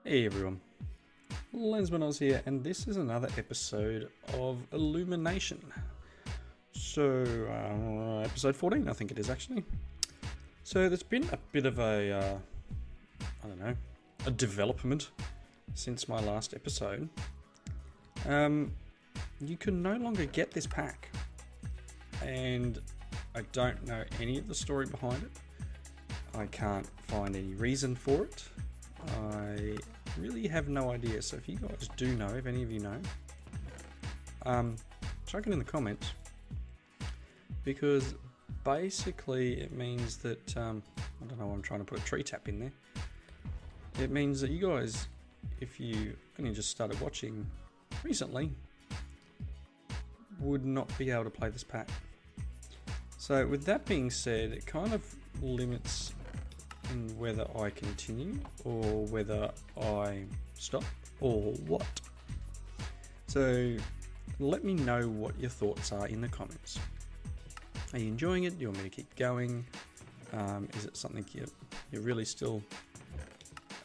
Hey everyone, Lensmanoz here, and this is another episode of Illumination. So, episode 14 I think it is actually. So there's been a bit of a development since my last episode. You can no longer get this pack, and I don't know any of the story behind it. I can't find any reason for it. I really have no idea, so if you guys do know, if any of you know, chuck it in the comments, because basically it means that, I don't know why I'm trying to put a tree tap in there. It means that you guys, if you only just started watching recently, would not be able to play this pack. So with that being said, it kind of limits in whether I continue or whether I stop or what. So let me know what your thoughts are in the comments. Are you enjoying it? Do you want me to keep going? Is it something you're really still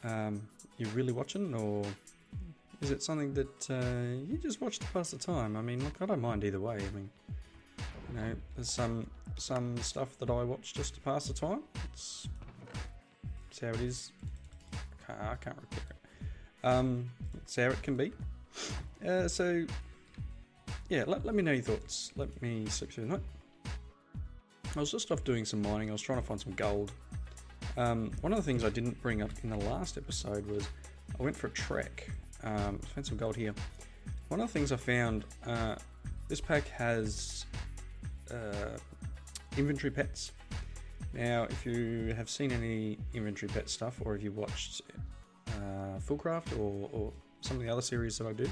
you're really watching, or is it something that you just watch to pass the time? I mean, look, I don't mind either way. I mean, you know, there's some stuff that I watch just to pass the time. It's how it is. I can't repair it. It's how it can be. So yeah, let me know your thoughts. Let me slip through the night. I was just off doing some mining. I was trying to find some gold. One of the things I didn't bring up in the last episode was I went for a trek. Found some gold here. One of the things I found, this pack has inventory pets. Now, if you have seen any inventory pet stuff, or if you watched Evilcraft or some of the other series that I do,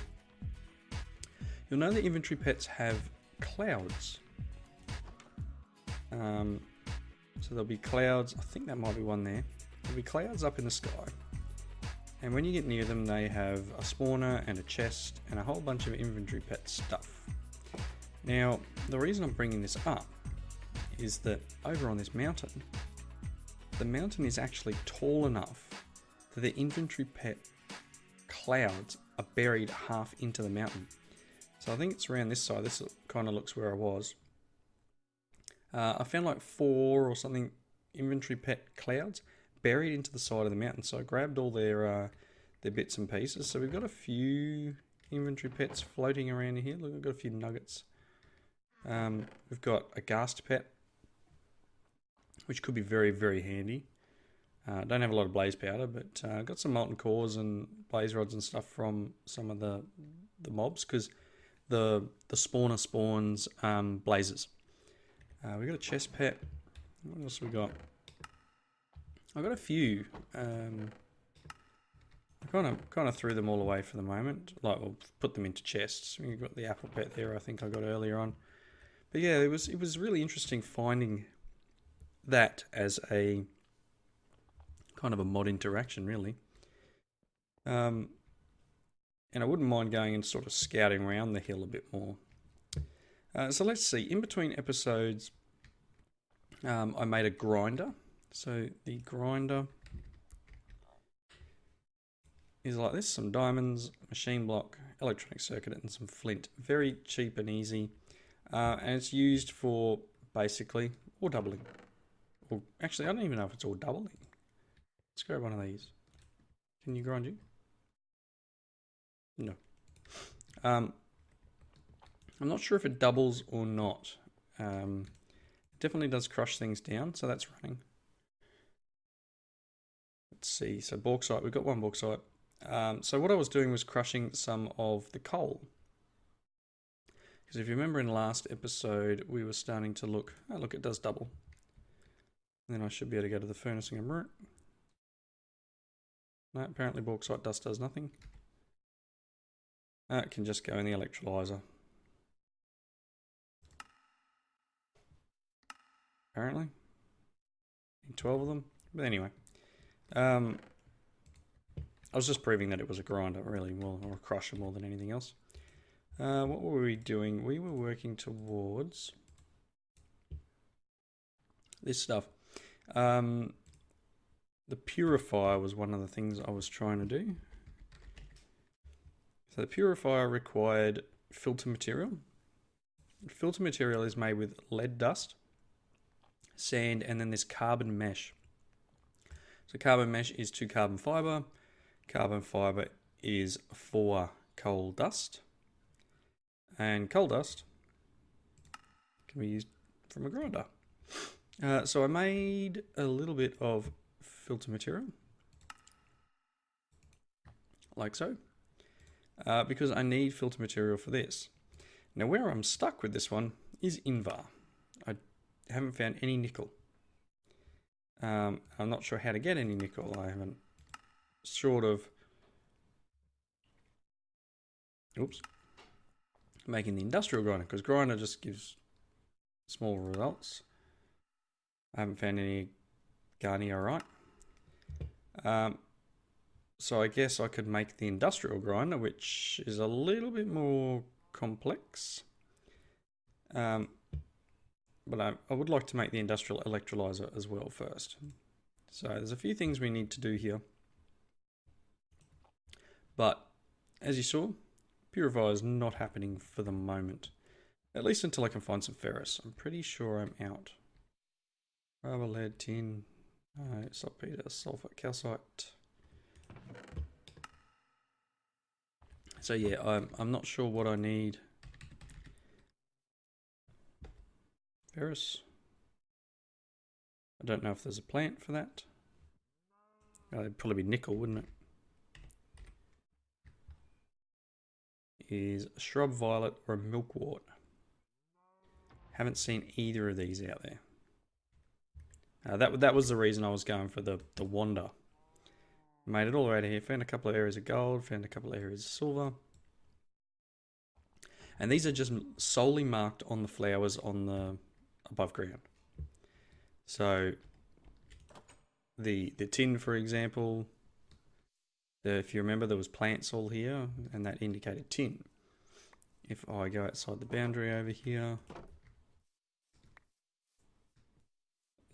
you'll know that inventory pets have clouds. So there'll be clouds, I think that might be one there. There'll be clouds up in the sky. And when you get near them, they have a spawner and a chest and a whole bunch of inventory pet stuff. Now, the reason I'm bringing this up is that over on this mountain, the mountain is actually tall enough that the inventory pet clouds are buried half into the mountain. So I think it's around this side. This kind of looks where I was. I found like 4 or something inventory pet clouds buried into the side of the mountain. So I grabbed all their bits and pieces. So we've got a few inventory pets floating around here. Look, we've got a few nuggets. We've got a ghast pet, which could be very, very handy. Don't have a lot of blaze powder, but got some molten cores and blaze rods and stuff from some of the mobs, because the spawner spawns blazes. We got a chest pet. What else we got? I got a few. I kind of threw them all away for the moment. Like, we'll put them into chests. We got the apple pet there. I think I got earlier on. But yeah, it was really interesting finding that as a kind of a mod interaction, really. And I wouldn't mind going and sort of scouting around the hill a bit more. So let's see. In between episodes, I made a grinder. So the grinder is like this: some diamonds, machine block, electronic circuit, and some flint. Very cheap and easy. And it's used for basically or doubling. Or actually, I don't even know if it's all doubling. Let's grab one of these. Can you grind you? No. I'm not sure if it doubles or not. Definitely does crush things down, so that's running. Let's see. So bauxite, we've got one bauxite. So what I was doing was crushing some of the coal. Because if you remember in the last episode, we were starting to look. Oh, look, it does double. And then I should be able to go to the furnacing and root. No, apparently bauxite dust does nothing. It can just go in the electrolyzer. Apparently. 12 of them. But anyway. I was just proving that it was a grinder, really, more, or a crusher more than anything else. What were we doing? We were working towards this stuff. The Purifier was one of the things I was trying to do. So the Purifier required filter material. Filter material is made with lead dust, sand, and then this carbon mesh. So carbon mesh is 2 carbon fiber. Carbon fiber is 4 coal dust. And coal dust can be used from a grinder. So I made a little bit of filter material, like so, because I need filter material for this. Now where I'm stuck with this one is Invar. I haven't found any nickel. I'm not sure how to get any nickel. I haven't, short of, making the industrial grinder, because grinder just gives small results. I haven't found any garnierite. So I guess I could make the industrial grinder, which is a little bit more complex. But I would like to make the industrial electrolyzer as well first. So there's a few things we need to do here. But as you saw, Purifier is not happening for the moment. At least until I can find some ferrous. I'm pretty sure I'm out. Rubber, lead, tin, saltpeter, sulfur, calcite. So yeah, I'm not sure what I need. Ferrous. I don't know if there's a plant for that. It'd probably be nickel, wouldn't it? Is a shrub violet or a milkwort. Haven't seen either of these out there. That was the reason I was going for the wander. Made it all right here. Found a couple of areas of gold. Found a couple of areas of silver. And these are just solely marked on the flowers on the above ground. So the tin, for example, if you remember, there was plants all here, and that indicated tin. If I go outside the boundary over here,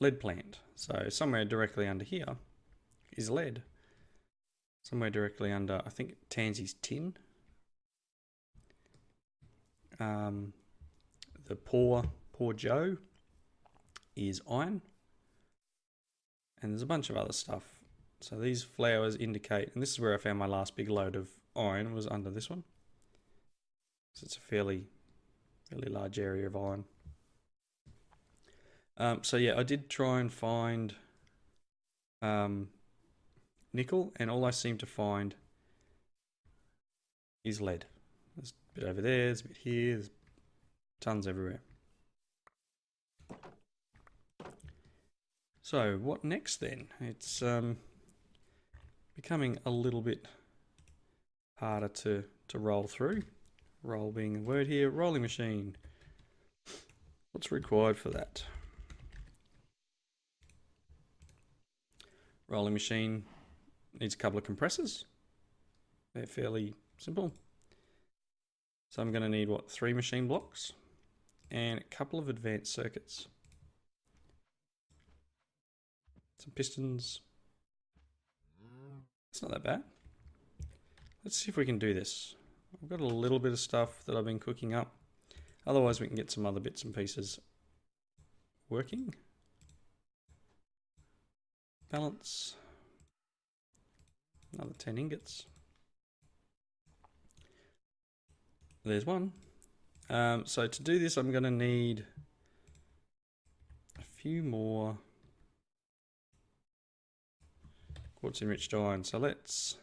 lead plant. So somewhere directly under here is lead. Somewhere directly under, I think, Tansy's tin. The poor Joe is iron. And there's a bunch of other stuff. So these flowers indicate, and this is where I found my last big load of iron, was under this one. So it's a fairly large area of iron. So yeah, I did try and find nickel, and all I seem to find is lead. There's a bit over there, there's a bit here, there's tons everywhere. So what next then? It's becoming a little bit harder to roll through. Roll being the word here. Rolling machine. What's required for that? Rolling machine needs a couple of compressors. They're fairly simple. So I'm going to need, 3 machine blocks and a couple of advanced circuits. Some pistons. It's not that bad. Let's see if we can do this. I've got a little bit of stuff that I've been cooking up. Otherwise we can get some other bits and pieces working. Balance. Another 10 ingots. There's one. So to do this, I'm going to need a few more quartz enriched iron. So let's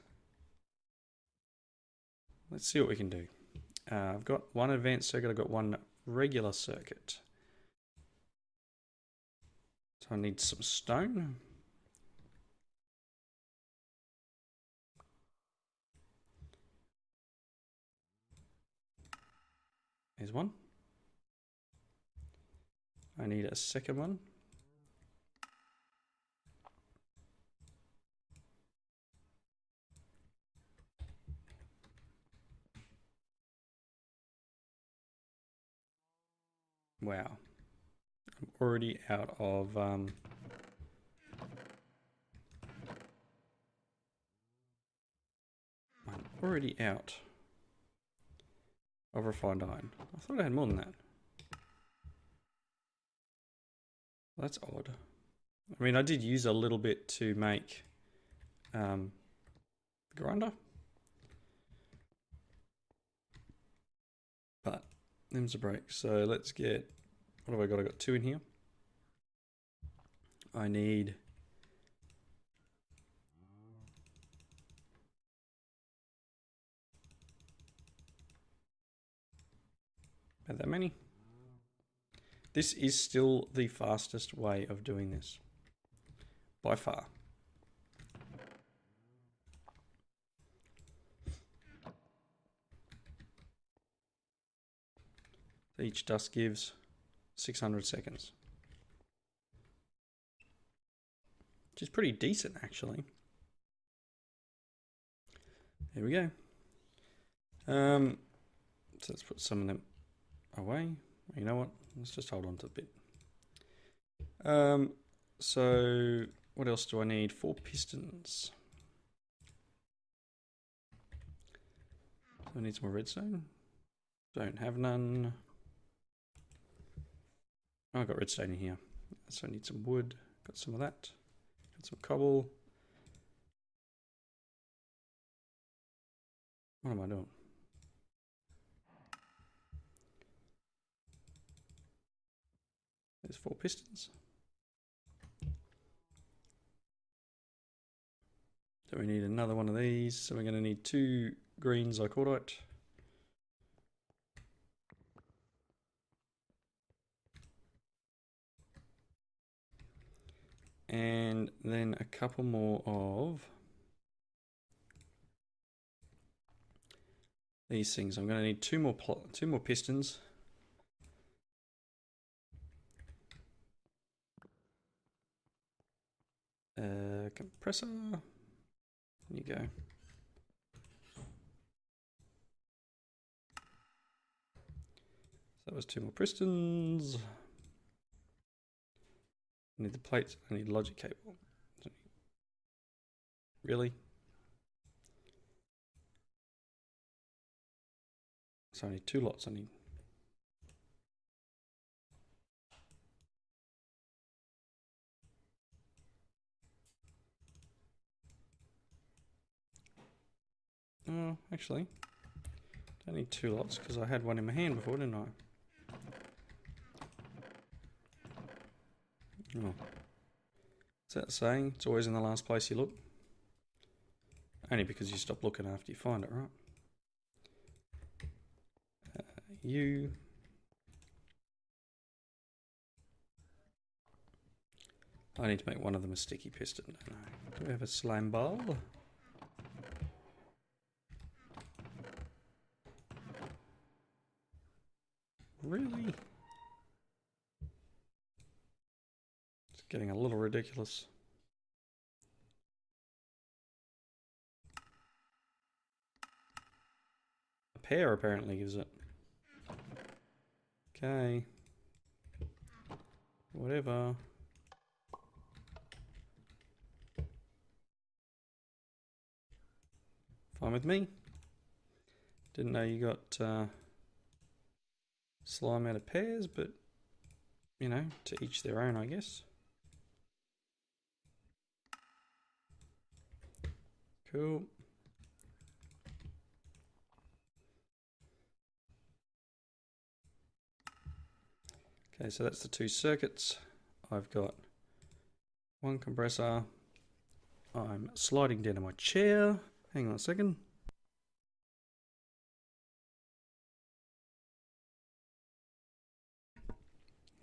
see what we can do. I've got one advanced circuit. I've got one regular circuit. So I need some stone. Here's one. I need a second one. Wow. I'm already out of I'm already out of refined iron. I thought I had more than that. That's odd. I mean, I did use a little bit to make grinder. But them's a break. So let's get, what have I got? I got 2 in here. I need about that many. This is still the fastest way of doing this, by far. Each dust gives 600 seconds. Which is pretty decent, actually. Here we go. So let's put some of them away. You know what? Let's just hold on to a bit. So what else do I need? 4 pistons. I need some more redstone. Don't have none. Oh, I've got redstone in here. So I need some wood. Got some of that. Got some cobble. What am I doing? There's 4 pistons. So we need another one of these. So we're going to need 2 green zycordite. And then a couple more of these things. I'm going to need 2 more pistons. Compressor. There you go. So that was 2 more pistons. I need the plates. I need logic cable. Really? So I need 2 lots. I need. Oh, actually, I need 2 lots because I had one in my hand before, didn't I? Oh. Is that saying it's always in the last place you look? Only because you stop looking after you find it, right? You. I need to make one of them a sticky piston, don't I? Do we have a slime ball? Really? It's getting a little ridiculous. A pair apparently gives it. Okay. Whatever. Fine with me. Didn't know you got slime out of pairs, but you know, to each their own, I guess. Cool. Okay, so that's the 2 circuits. I've got 1 compressor. I'm sliding down to my chair. Hang on a second.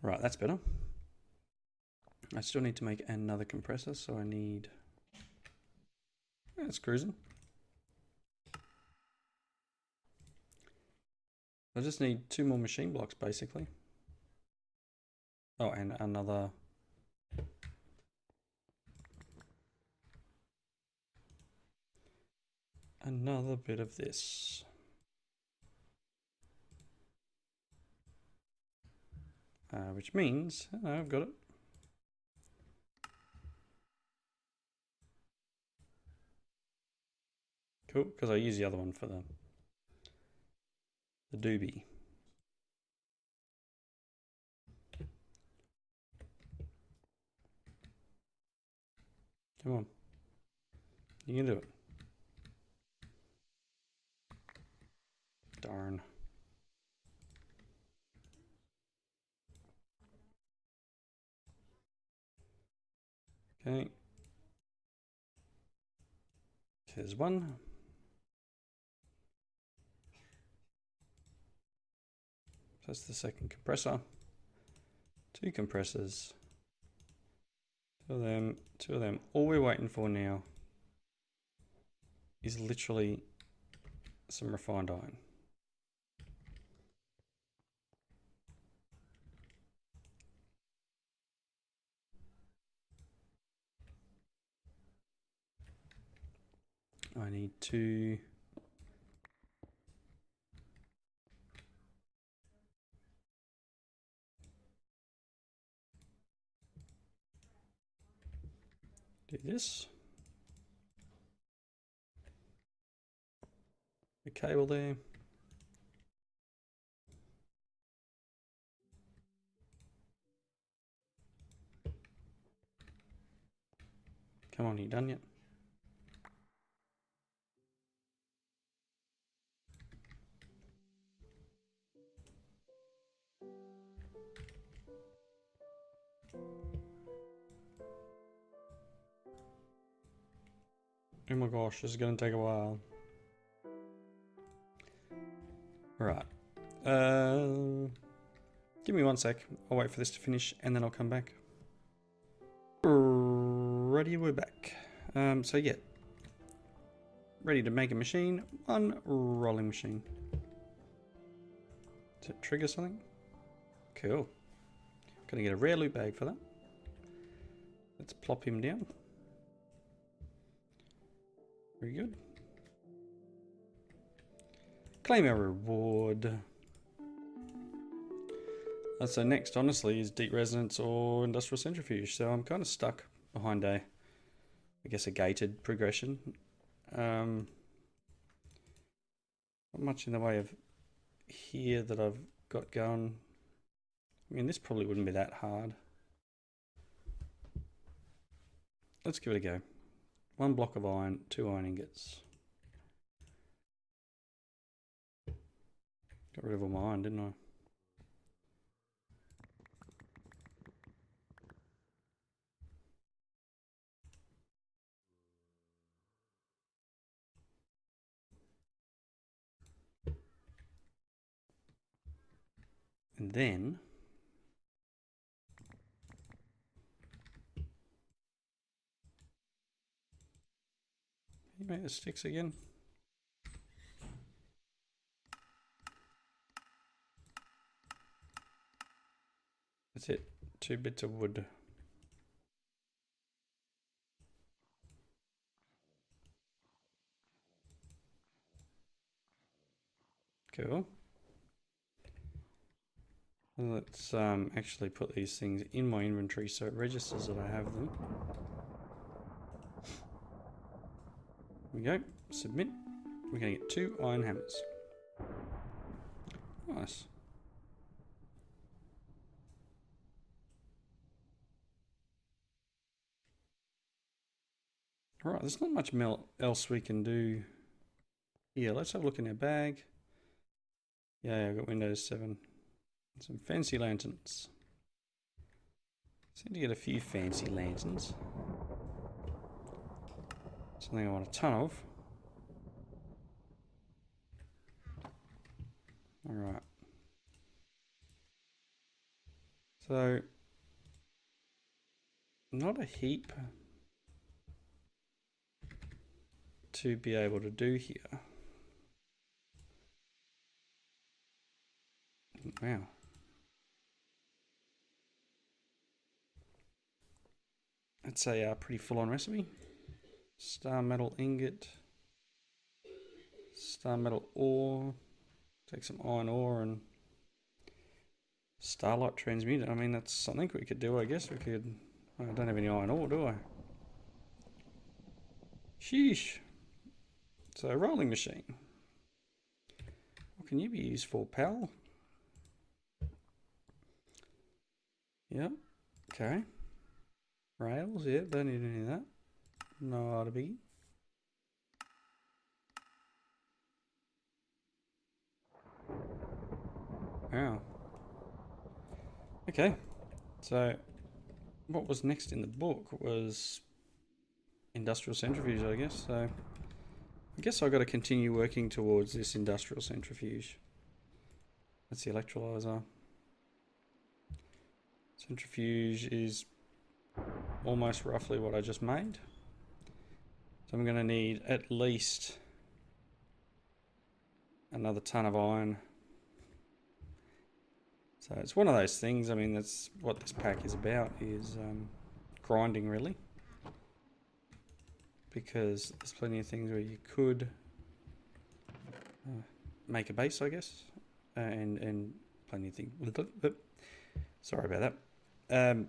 Right, that's better. I still need to make another compressor, so I need... Yeah, it's cruising. I just need 2 more machine blocks, basically. Oh, and another... Another bit of this. Which means, oh, I've got it. Cool, because I use the other one for the the doobie. Come on. You can do it. Darn. Okay. Here's one. That's the second compressor. 2 compressors. 2 of them, 2 of them. All we're waiting for now is literally some refined iron. I need to do this. The cable there. Come on, you done yet? Oh my gosh, this is going to take a while. Right. Give me 1 sec. I'll wait for this to finish and then I'll come back. Ready, we're back. So yeah. Ready to make a machine. 1 rolling machine. Does it trigger something? Cool. Gonna get a rare loot bag for that. Let's plop him down. Very good. Claim our reward. So next, honestly, is Deep Resonance or Industrial Centrifuge. So I'm kind of stuck behind I guess a gated progression. Not much in the way of here that I've got going. I mean, this probably wouldn't be that hard. Let's give it a go. 1 block of iron, 2 iron ingots. Got rid of all my iron, didn't I? And then you make the sticks again. That's it. 2 bits of wood. Cool. Let's actually put these things in my inventory so it registers that I have them. Here we go. Submit. We're going to get 2 iron hammers. Nice. Alright, there's not much else we can do here. Let's have a look in our bag. Yeah, I've got Windows 7. Some fancy lanterns. Seem to get a few fancy lanterns. Something I want a ton of. Alright. So, not a heap to be able to do here. Wow. That's a pretty full-on recipe. Star metal ingot, star metal ore, take some iron ore and starlight transmuter. I mean, that's something we could do, I guess. We could. I don't have any iron ore, do I? Sheesh. So, rolling machine. What can you be used for, pal? Yep. Okay. Rails, yeah, don't need any of that. Not a biggie. Wow. Okay. So what was next in the book was industrial centrifuge, I guess. So I guess I've got to continue working towards this industrial centrifuge. That's the electrolyzer. Centrifuge is almost roughly what I just made. So I'm going to need at least another ton of iron. So it's one of those things, I mean, that's what this pack is about, is grinding really. Because there's plenty of things where you could make a base, I guess, and plenty of things. Sorry about that.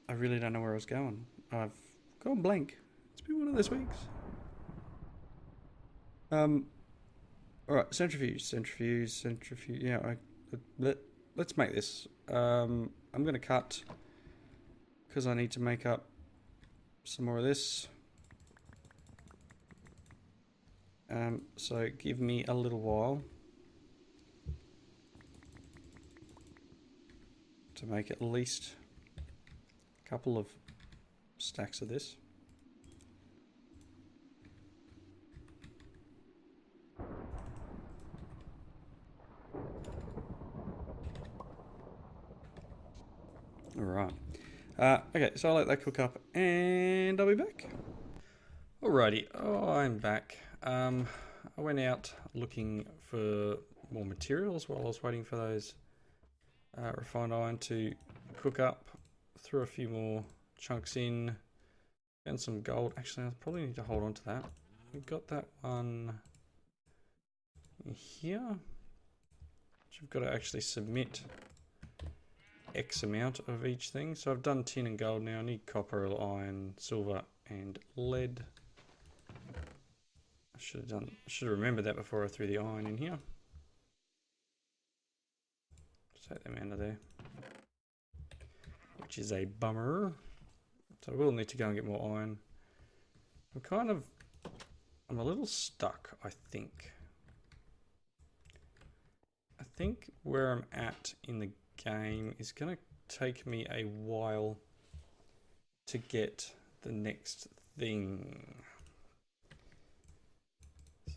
I really don't know where I was going. I've gone blank. It's been one of those weeks. Alright, centrifuge. Yeah, let's make this. I'm going to cut because I need to make up some more of this. So give me a little while to make at least a couple of stacks of this. Alright. Okay, so I'll let that cook up and I'll be back. Alrighty, I'm back. I went out looking for more materials while I was waiting for those refined iron to cook up. Threw a few more chunks in. And some gold. Actually, I probably need to hold on to that. We've got that one here. Which I've got to actually submit X amount of each thing. So I've done tin and gold now. I need copper, iron, silver, and lead. I should have remembered that before I threw the iron in here. Take them out of there. Which is a bummer. So I will need to go and get more iron. I'm a little stuck, I think. I think where I'm at in the game is going to take me a while to get the next thing.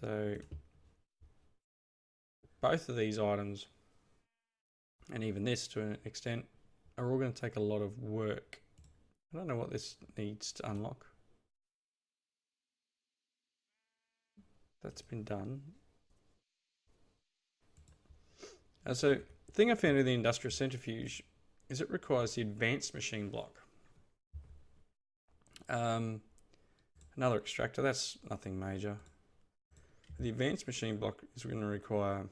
So both of these items, and even this to an extent, are all going to take a lot of work. I don't know what this needs to unlock. That's been done. So the thing I found with the industrial centrifuge is it requires the advanced machine block. Another extractor, that's nothing major. The advanced machine block is going to require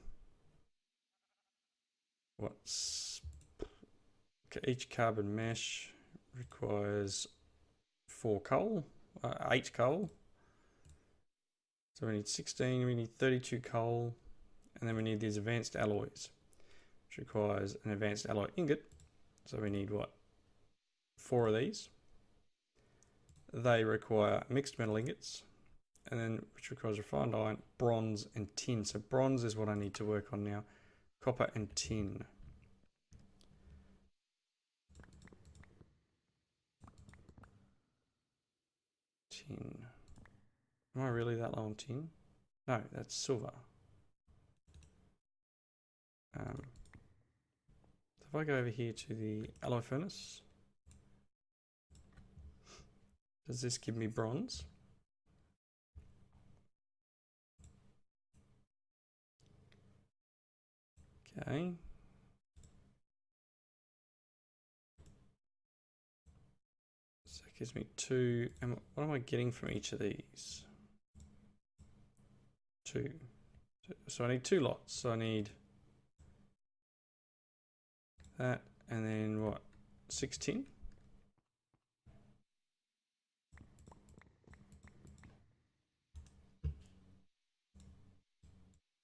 each carbon mesh requires 8 coal. So we need 16, we need 32 coal, and then we need these advanced alloys, which requires an advanced alloy ingot. So we need 4 of these. They require mixed metal ingots, and then which requires refined iron, bronze, and tin. So bronze is what I need to work on now. Copper and tin. Tin. Am I really that low on tin? No, that's silver. So if I go over here to the alloy furnace, does this give me bronze? Okay. So it gives me 2. And what am I getting from each of these? 2. So I need 2 lots. So I need that, and then 6 tin?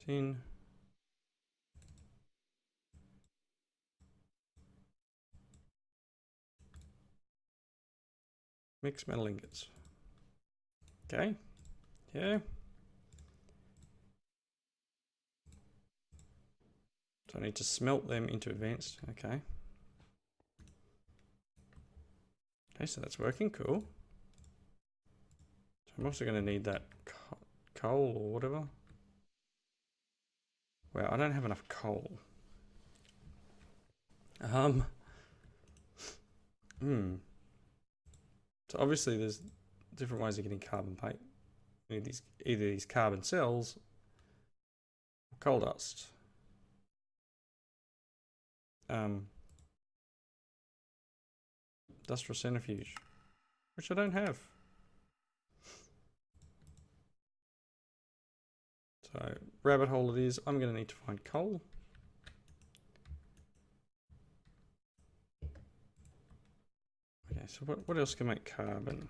tin. Mixed metal ingots. Okay. Yeah. So I need to smelt them into advanced. Okay. Okay, so that's working. Cool. So I'm also going to need that coal or whatever. Well, I don't have enough coal. So obviously there's different ways of getting carbon paint. You need either these carbon cells or coal dust. Industrial centrifuge, which I don't have. So rabbit hole it is. I'm going to need to find coal. Okay, so what else can make carbon?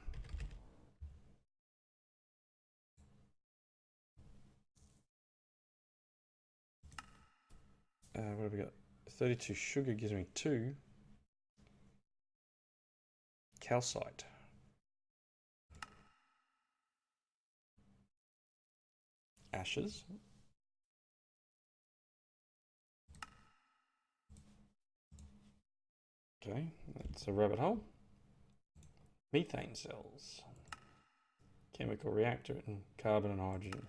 What have we got? 32 sugar gives me 2. Calcite. Ashes. Okay, that's a rabbit hole. Methane cells. Chemical reactor and carbon and hydrogen.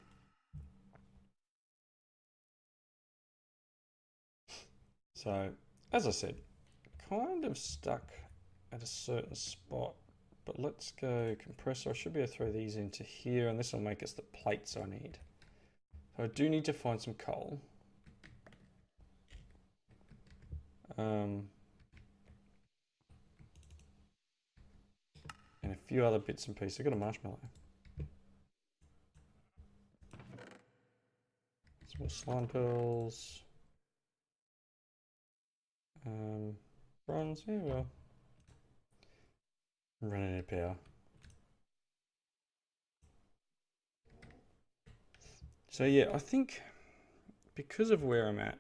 So, as I said, kind of stuck at a certain spot, but let's go compressor. I should be able to throw these into here, and this will make us the plates I need. So I do need to find some coal. And a few other bits and pieces. I've got a marshmallow. Some more slime pearls. Bronze, yeah, well. I'm running out of power. So yeah, I think because of where I'm at,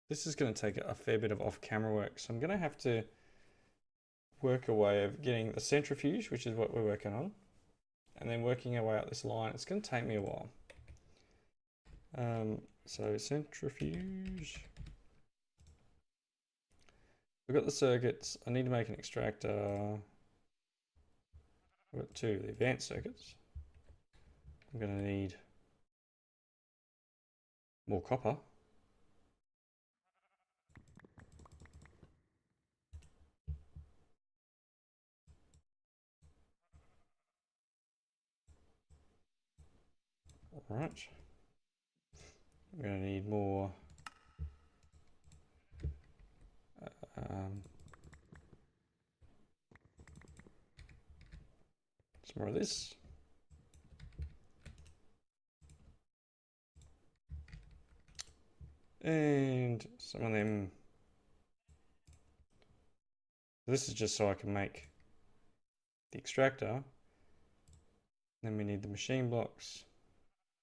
this is going to take a fair bit of off-camera work. So I'm going to have to work a way of getting the centrifuge, which is what we're working on, and then working our way up this line. It's going to take me a while. So centrifuge. We've got the circuits. I need to make an extractor. I've got 2, the advanced circuits. I'm going to need more copper. All right. I'm going to need more some more of this. And some of them. This is just so I can make the extractor. Then we need the machine blocks,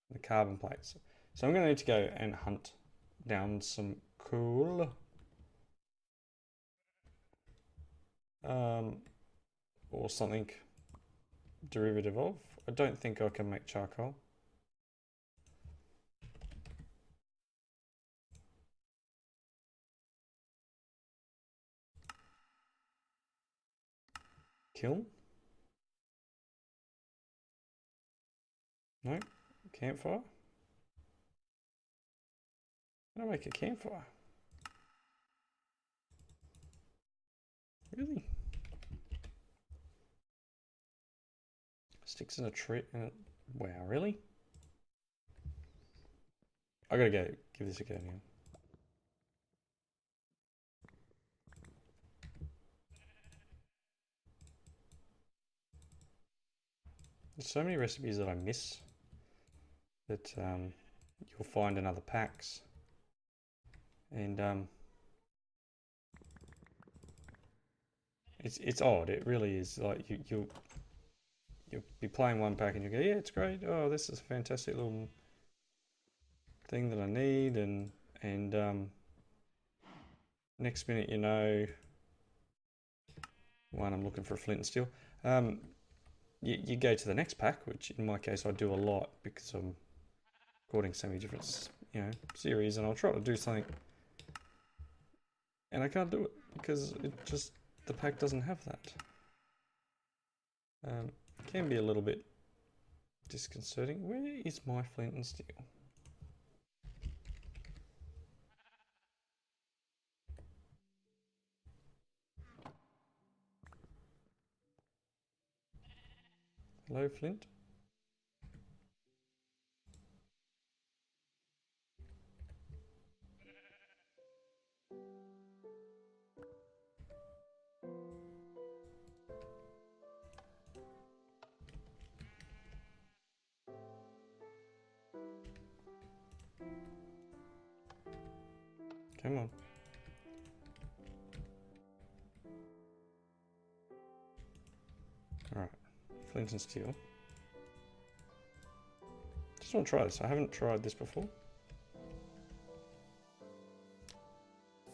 the carbon plates. So I'm going to need to go and hunt down some coal. Or something derivative of. I don't think I can make charcoal. Kiln? No. Campfire? How do I make a campfire? Really? Sticks in a tree. Wow, really? I gotta go give this a go now. There's so many recipes that I miss that you'll find in other packs, and it's odd. It really is. Like you'll be playing one pack and you go, yeah, it's great. Oh, this is a fantastic little thing that I need, and next minute, you know, one, I'm looking for a flint and steel. You go to the next pack, which in my case I do a lot because I'm recording so many different, you know, series, and I'll try to do something, and I can't do it because it just, the pack doesn't have that. Can be a little bit disconcerting. Where is my flint and steel? Hello, Flint. Come on. Alright, flint and steel. Just want to try this. I haven't tried this before.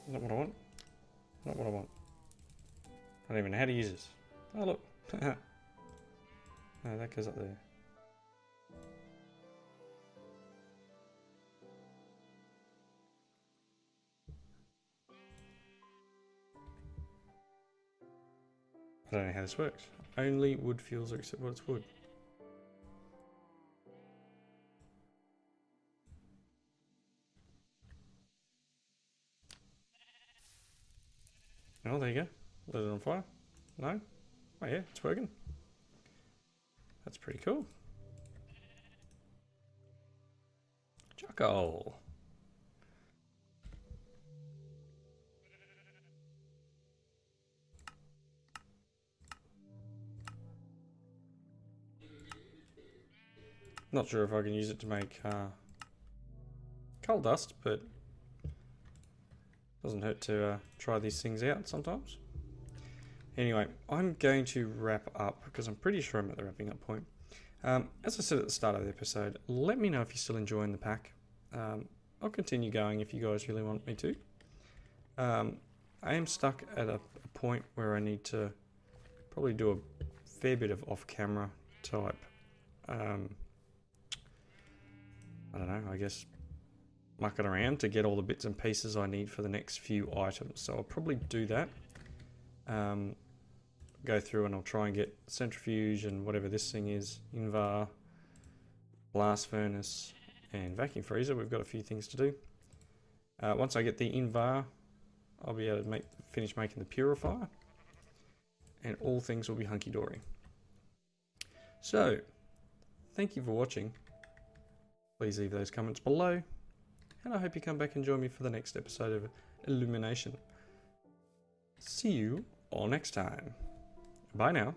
Not what I want. Not what I want. I don't even know how to use this. Oh look. No, that goes up there. I don't know how this works. Only wood fuels are except what it's wood. Oh, there you go. Lit it on fire. No? Oh yeah, it's working. That's pretty cool. Charcoal. Not sure if I can use it to make coal dust, but doesn't hurt to try these things out sometimes. Anyway, I'm going to wrap up because I'm pretty sure I'm at the wrapping up point. As I said at the start of the episode, let me know if you're still enjoying the pack. I'll continue going if you guys really want me to. I am stuck at a point where I need to probably do a fair bit of off-camera type I don't know, I guess mucking around to get all the bits and pieces I need for the next few items. So I'll probably do that. Go through and I'll try and get Centrifuge and whatever this thing is, Invar, Blast Furnace and Vacuum Freezer. We've got a few things to do. Once I get the Invar, I'll be able to finish making the Purifier, and all things will be hunky-dory. So, thank you for watching. Please leave those comments below, and I hope you come back and join me for the next episode of Illumination. See you all next time. Bye now.